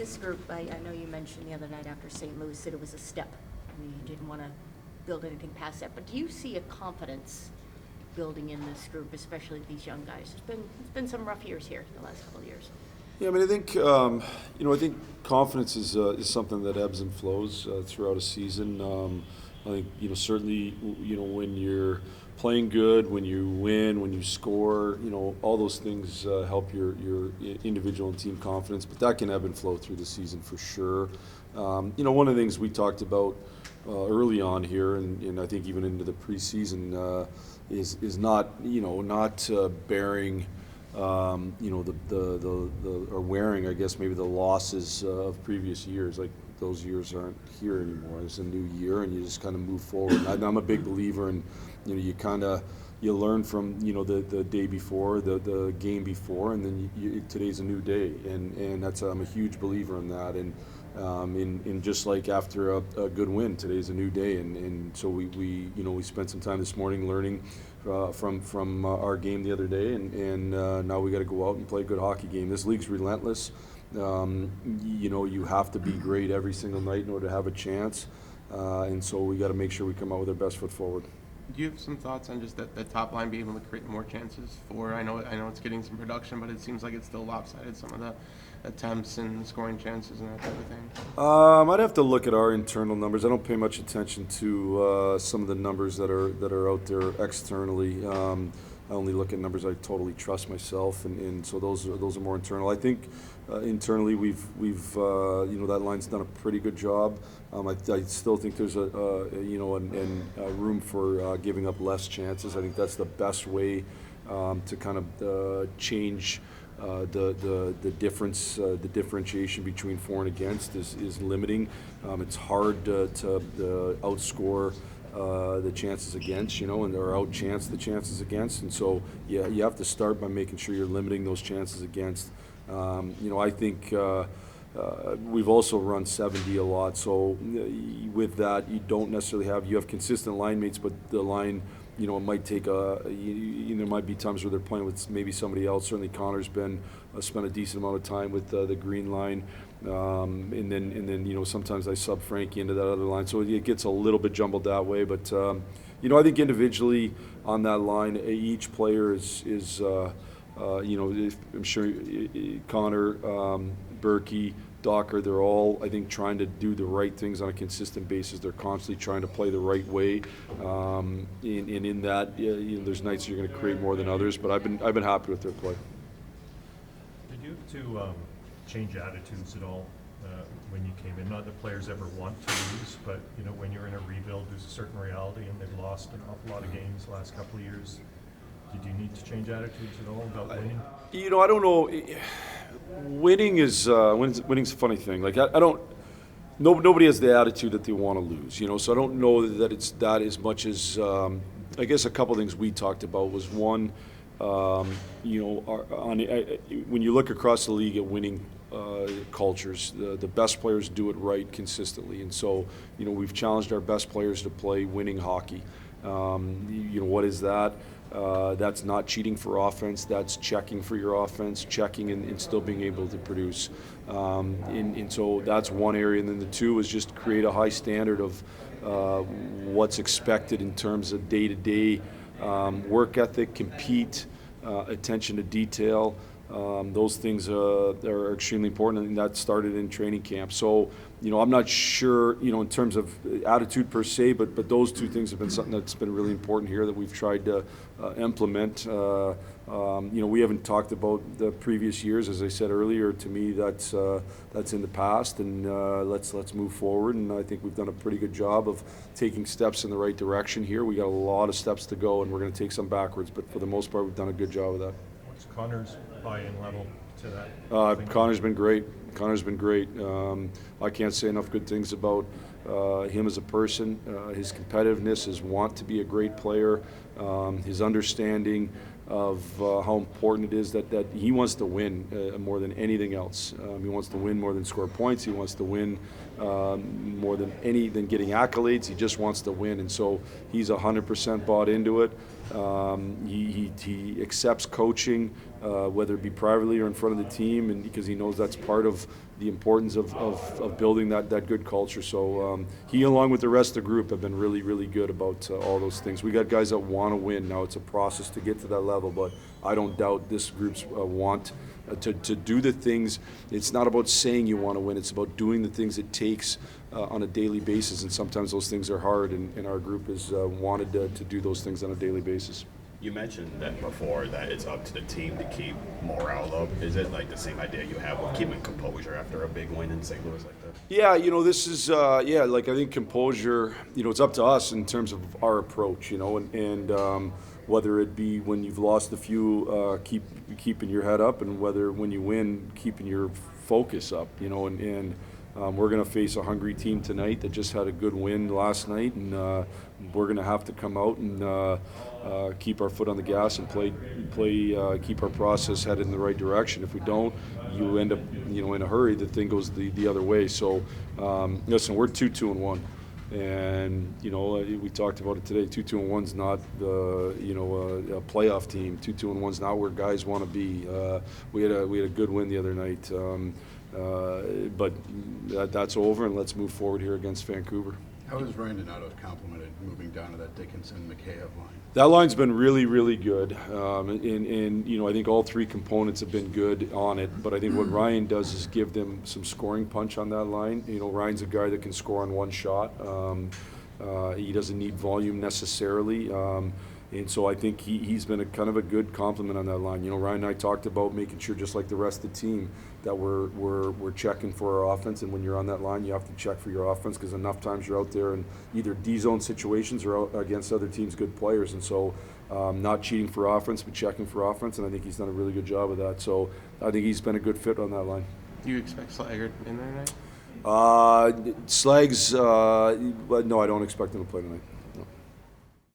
this group, I know you mentioned the other night after St. Louis that it was a step. You didn't want to build anything past that. But do you see a confidence building in this group, especially these young guys? It's been some rough years here the last couple of years. Yeah, I mean, I think I think confidence is something that ebbs and flows throughout a season. I think certainly when you're playing good, when you win, when you score, all those things help your individual and team confidence. But that can ebb and flow through the season for sure. One of the things we talked about early on here, and I think even into the preseason, is not bearing. Or wearing, I guess, maybe the losses of previous years. Like, those years aren't here anymore. It's a new year, and you just kind of move forward. I'm a big believer in, you learn from, the day before, the game before, and then today's a new day, and that's I'm a huge believer in that. And in just like after a good win, today's a new day, and so we spent some time this morning learning from our game the other day, and now we got to go out and play a good hockey game. This league's relentless. You have to be great every single night in order to have a chance, and so we got to make sure we come out with our best foot forward. Do you have some thoughts on just the top line being able to create more chances for? I know it's getting some production, but it seems like it's still lopsided, some of the attempts and scoring chances and that type of thing. I'd have to look at our internal numbers. I don't pay much attention to some of the numbers that are out there externally. I only look at numbers I totally trust myself, and so those are more internal. I think internally we've that line's done a pretty good job. I still think there's a room for giving up less chances. I think that's the best way to kind of change the difference, the differentiation between for and against is limiting. It's hard to outscore the chances against, and or outchance the chances against, and so you have to start by making sure you're limiting those chances against. I think we've also run 70 a lot, so with that you don't necessarily have consistent line mates, but the line, it might take there might be times where they're playing with maybe somebody else. Certainly Connor's spent a decent amount of time with the green line, and then sometimes I sub Frankie into that other line, so it gets a little bit jumbled that way. But I think individually on that line, each player is I'm sure Connor, Berkey, Docker, they're all, I think, trying to do the right things on a consistent basis. They're constantly trying to play the right way, and in that, there's nights you're going to create more than others. But I've been happy with their play. Did you have to change attitudes at all when you came in? Not that players ever want to lose, but when you're in a rebuild, there's a certain reality, and they've lost an awful lot of games the last couple of years. Did you need to change attitudes at all about winning? I don't know. Winning's a funny thing. Like, I don't. Nobody has the attitude that they want to lose. So I don't know that it's that as much as. I guess a couple of things we talked about was one. When you look across the league at winning cultures, the best players do it right consistently, and so we've challenged our best players to play winning hockey. What is that? That's not cheating for offense. That's checking for your offense, checking and still being able to produce. And so that's one area. And then the two is just create a high standard of what's expected in terms of day-to-day work ethic, compete, attention to detail. Those things are extremely important, and that started in training camp. So, I'm not sure, in terms of attitude per se, but those two things have been something that's been really important here that we've tried to implement. We haven't talked about the previous years, as I said earlier. To me, that's in the past, and let's move forward. And I think we've done a pretty good job of taking steps in the right direction here. We got a lot of steps to go, and we're going to take some backwards, but for the most part, we've done a good job of that. What's Connor's buy-in level to that? Connor's been great. I can't say enough good things about him as a person, his competitiveness, his want to be a great player, his understanding of how important it is that he wants to win more than anything else. He wants to win more than score points. He wants to win more than getting accolades. He just wants to win, and so he's 100% bought into it. He accepts coaching whether it be privately or in front of the team, and because he knows that's part of the importance of building that good culture. So he, along with the rest of the group, have been really, really good about all those things. We got guys that want to win. Now it's a process to get to that level, but I don't doubt this group's want to do the things. It's not about saying you want to win. It's about doing the things it takes on a daily basis, and sometimes those things are hard, and our group has wanted to do those things on a daily basis. You mentioned that before, that it's up to the team to keep morale up. Is it like the same idea you have with keeping composure after a big win in St. Louis like that? Yeah, this is, like I think composure, it's up to us in terms of our approach, and whether it be when you've lost a few, keeping your head up, and whether when you win, keeping your focus up, and we're going to face a hungry team tonight that just had a good win last night, and we're going to have to come out and keep our foot on the gas and keep our process headed in the right direction. If we don't, you end up, in a hurry. The thing goes the other way. So, listen, we're 2-2-1. And we talked about it today. 2-2-1's not a playoff team. 2-2-1's not where guys want to be. We had a good win the other night, but that's over, and let's move forward here against Vancouver. How has Ryan Donato complimented moving down to that Dickinson-McKayev line? That line's been really, really good, and I think all three components have been good on it. But I think what Ryan does is give them some scoring punch on that line. Ryan's a guy that can score on one shot. He doesn't need volume necessarily, and so I think he's been a kind of a good complement on that line. Ryan and I talked about making sure, just like the rest of the team, that we're checking for our offense. And when you're on that line, you have to check for your offense, because enough times you're out there in either D-zone situations or out against other teams' good players. And so not cheating for offense, but checking for offense. And I think he's done a really good job of that. So I think he's been a good fit on that line. Do you expect Slaggert in there tonight? Slags, no, I don't expect him to play tonight.